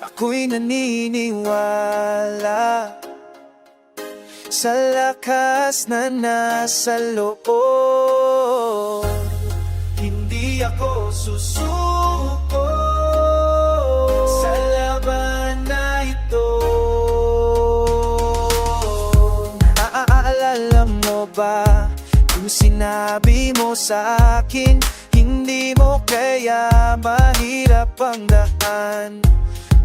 Ako'y naniniwala sa lakas na nasa loob. Hindi ako susuko sa laban na ito. Naaalala mo ba yung sinabi mo sa akin, hindi mo kaya mahirap ang daan?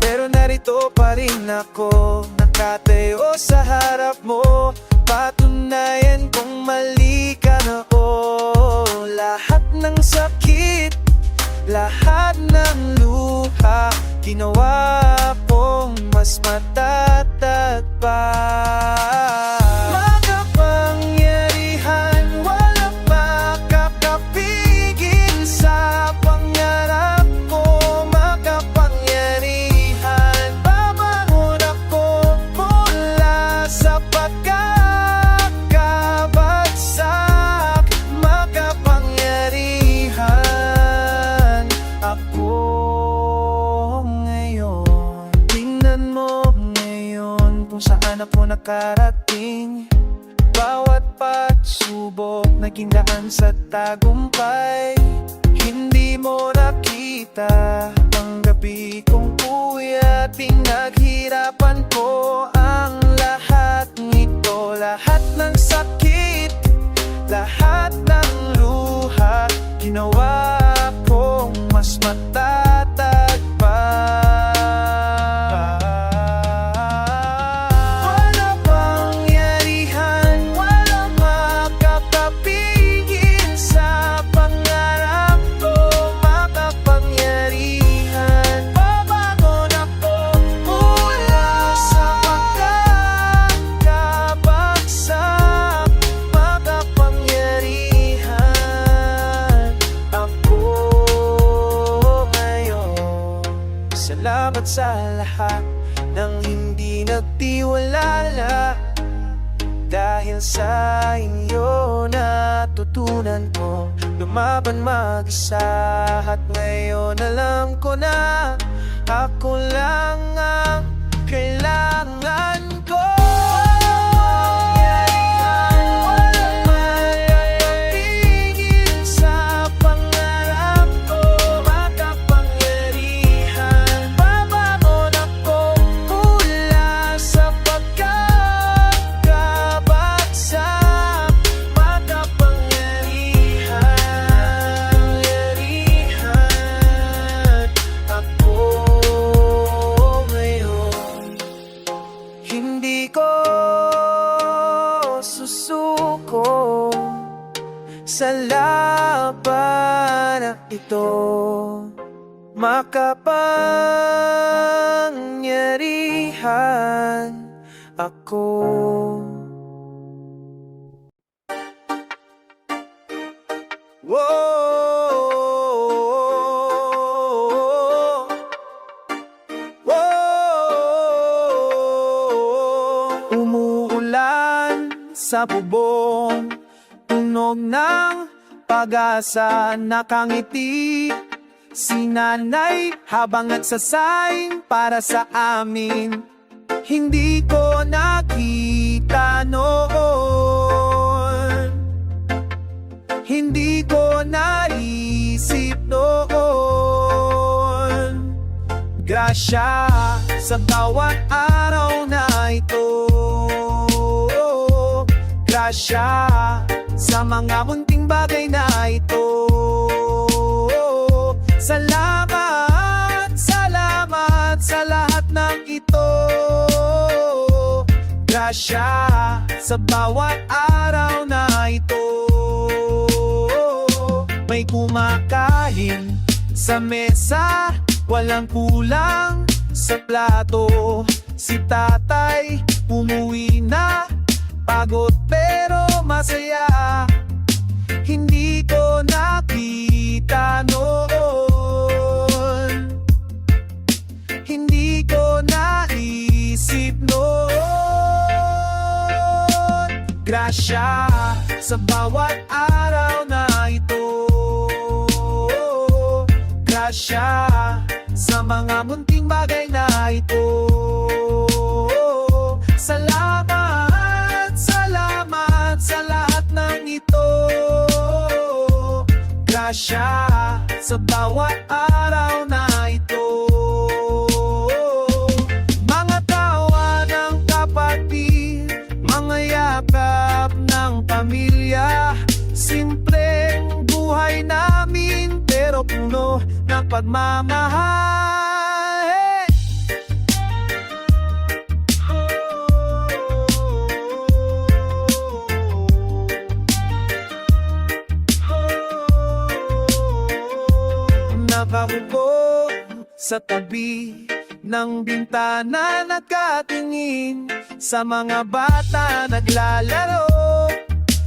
Pero narito pa rin ako, nakatayo sa harap mo, patunayan kung mali ka na. Lahat ng sakit, lahat ng luha, ginawa kong mas matatag pa. Makapangyarihan, walang makakapigil sa pangarap ko. Makapangyarihan, babangon ako mula sa pagkakabagsak. Makapangyarihan ako ngayon. Tingnan mo ngayon kung saan ako nakarating. Bawat pagsubok naging daan sa tagumpay. Hindi mo nakita ang gabi kong kuya, pinaghirapan ko ang lahat nito. Lahat ng sakit, lahat ng luha, ginawa kong mas matatag pa. Walang pangyarihan, walang makakapigil sa pangarap ko. Makapangyarihan, babangon ako mula sa pagkakabagsak. Makapangyarihan ako ngayon. Salamat sa lahat ng hindi nagtiwala. Dahil sa inyo natutunan ko lumaban mag-isa. At ngayon alam ko na ako lang ang kailangan ko. Walang makakapigil sa pangarap ko. Makapangyarihan, babangon ako mula sa pagkakabagsak. Makapangyarihan ako ngayon. Hindi ko susuko sa laban na ito. Makapangyarihan ako. Whoa, whoa. Umuulan sa bubong, tunog ng pag-asa, nakangiti si nanay habang nagsasign para sa amin. Hindi ko nakita noon, hindi ko naisip noon. Grasya sa bawat araw na ito. Grasya sa mga munting bagay na ito. Salamat, salamat sa lahat ng ito. Grasya sa bawat araw na ito. May kumakain sa mesa, walang kulang sa plato. Si tatay umuwi na, pagod pero masaya. Hindi ko nakita noon, hindi ko naisip noon. Grasya sa bawat araw na ito. Grasya sa mga munting bagay na ito. Salamat, salamat sa lahat ng ito. Grasya sa bawat araw na ito. Mga tawa ng kapatid, mga yakap ng pamilya, simpleng buhay namin pero puno ng pagmamahal. Hey! Nakaupo sa tabi ng bintana, nagkatingin sa mga bata naglalaro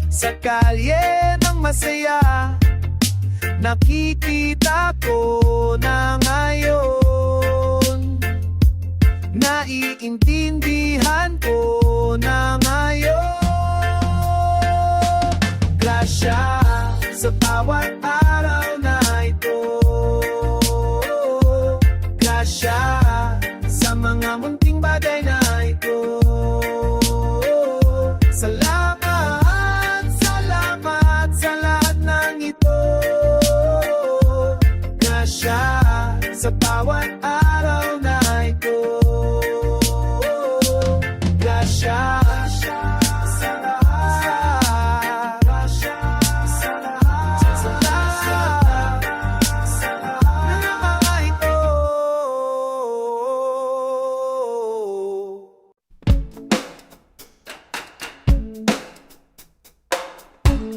sa kalye ng masaya. Nakikita ko na ngayon, naiintindihan ko na ngayon. Grasya sa bawat araw na ito. Grasya sa mga munting bagay na ito. Salamat, salamat sa lahat ng ito. Grasya sa bawat araw na ito. Grasya sa lahat. Grasya sa lahat. Sa lahat ng mga ito.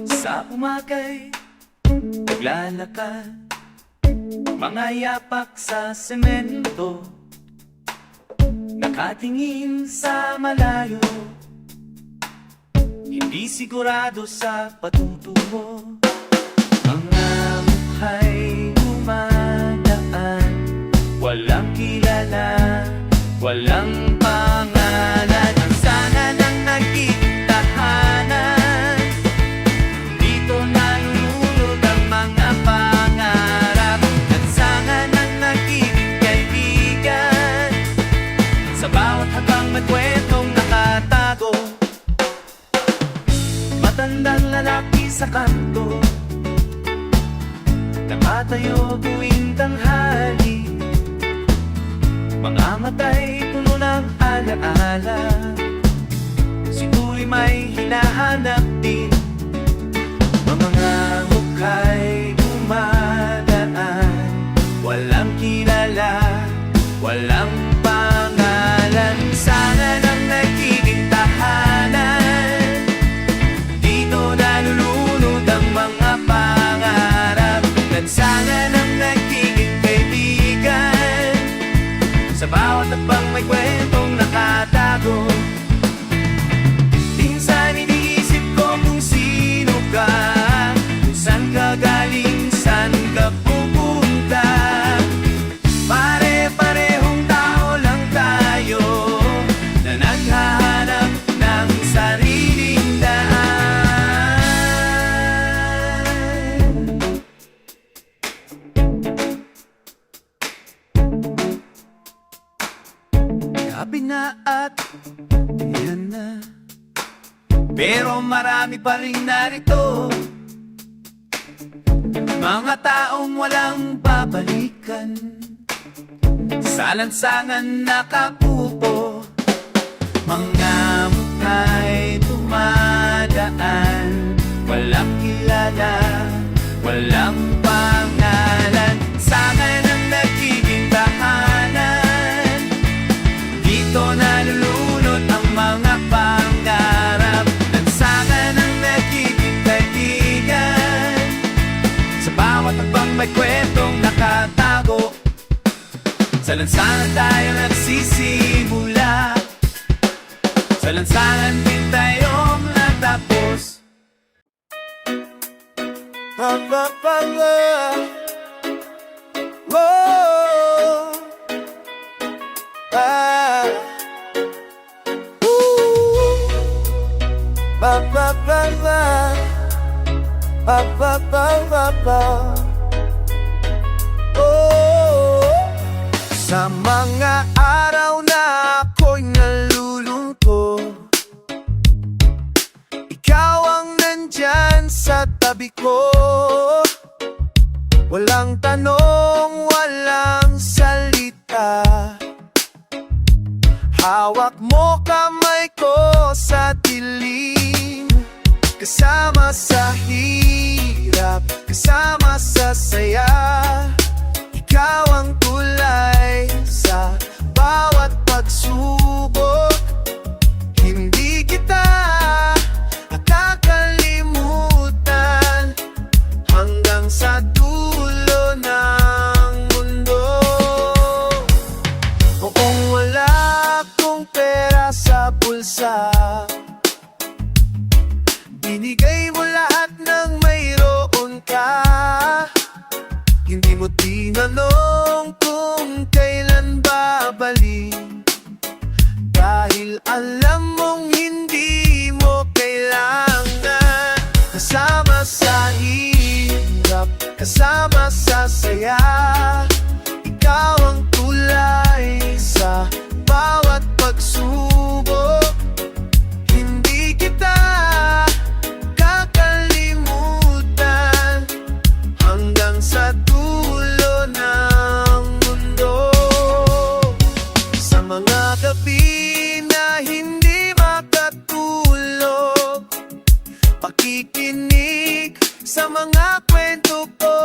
Sa umagay, naglalakad, mga yapak sa semento, nakatingin sa malayo, hindi sigurado sa patutungo. Mga mukha'y dumadaan, walang kilala, walang pangalan. Ang sana ng nagiging tahanan, dito nalulunod ang mga pangarap. Lansangan ng nagiging kaibigan, sa bawat habang may kwentong nakatago. Matandang lalaki sa kanto, nakatayo tuwing tanghali, mga mata'y puno ng alaala. Sigura'y may hinahanap din, mga mukha'y dumadaan, walang kilala, walang pangalan. Sana ng nagiging tahanan, dito nalulunod ang mga pangarap. Lansangan ng nagiging kaibigan, sa bawat habang may kwentong nakatago. Minsan iniisip ko kung sino ka, kung saan ka galing, saan ka pupunta. Pare-parehong tao lang tayo, na naghahanap ng sariling daan. Gabi na at yan na, pero marami pa rin narito, mga taong walang babalikan, sa lansangan nakapupo. Mga mukha'y dumadaan, walang kilala, walang pangalan. Sana ng nagiging tahanan, dito nalulunod ang mga pangarap. Lansangan ng nagiging kaibigan, sa bawat habang may kwentong nakatago. Sa lansangan tayo nagsisimula, sa lansangan din tayong natapos. Sa mga araw na ako'y nalulungkot, ikaw ang nandyan sa tabi ko. Walang tanong, walang salita, hawak mo kamay ko sa dilim. Kasama sa hirap, kasama sa saya, ikaw ang tulay sa bawat pagsubok. Hindi kita kakalimutan hanggang sa dulo ng mundo. Kung wala akong pera sa bulsa, binigay mo lahat ng mayroon ka. Hindi mo tinanong kung kailan babalik, dahil alam mong hindi mo kailangan. Kasama sa hirap, kasama sa saya, ikaw ang tulay sa bawat pagsubok. Hindi kita kakalimutan hanggang sa dulo ng mundo. Sa mga gabi na hindi makatulog, pakikinig sa mga kwento ko.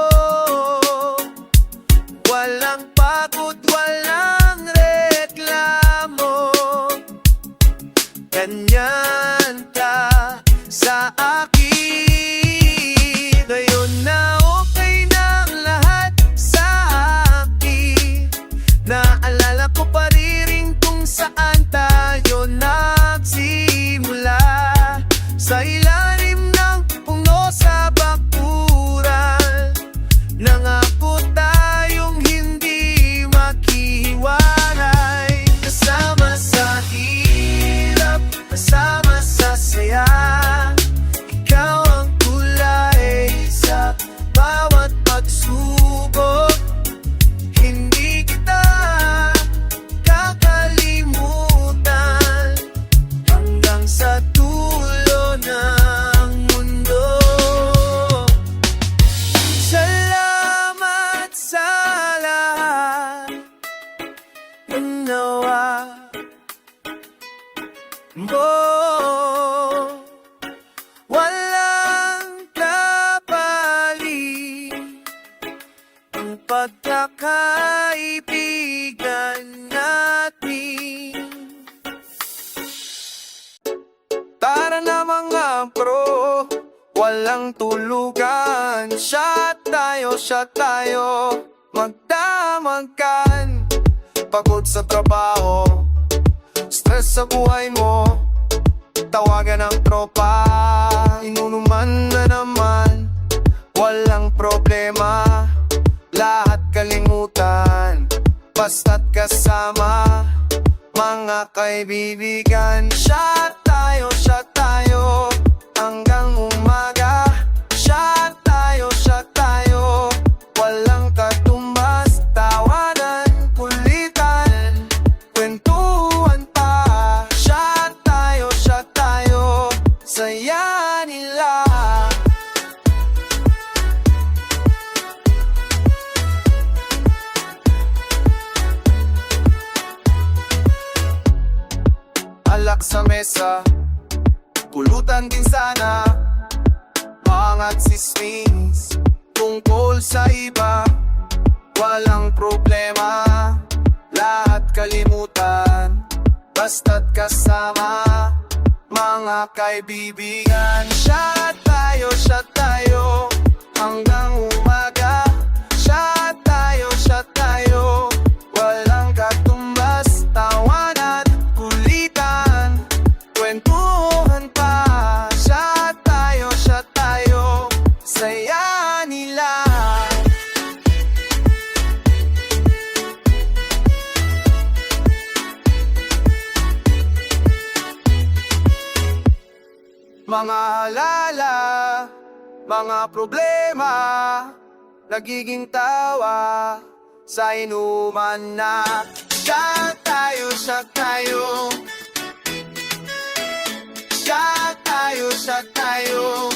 Walang pagod, walang reklamo, ganyan ka sa akin. Ngayon na okay ng lahat sa akin, naalala ko pa rin kung saan tayo nagsimula. Sa ilalim ng puno sa bakuran, nangako tayong hindi makihiwalay. Kasama sa hirap, kasama sa saya, ikaw ang kulay sa bawat pagsubok. Hindi kita kakalimutan hanggang sa dulo ng mundo. Salamat sa lahat ng nawa mo. Walang kapalit ang pagkakaibigan natin. Tara na mga bro, walang tulugan. Shot tayo, magdamagkan. Pagod sa trabaho, stress sa buhay mo, tawagan ang tropa, inunuman na naman. Walang problema, lahat kalimutan, basta't kasama mga kaibigan. Shot tayo, hanggang umaga. Shot tayo, walang katumbas, tawanan, kulitan, kwentuhan pa. Shot tayo, saya nila. Alak sa mesa, pulutan din sana, mga tsismis tungkol sa iba. Walang problema, lahat kalimutan, basta't kasama mga kaibigan. Shot tayo, hanggang umaga. Shot tayo, walang katumbas, tawanan, kulitan, kwentuhan pa. Shot tayo, saya nila. Mga alala, mga problema, nagiging tawa sa inuman na. Shot tayo, shot tayo. Shot tayo, shot tayo.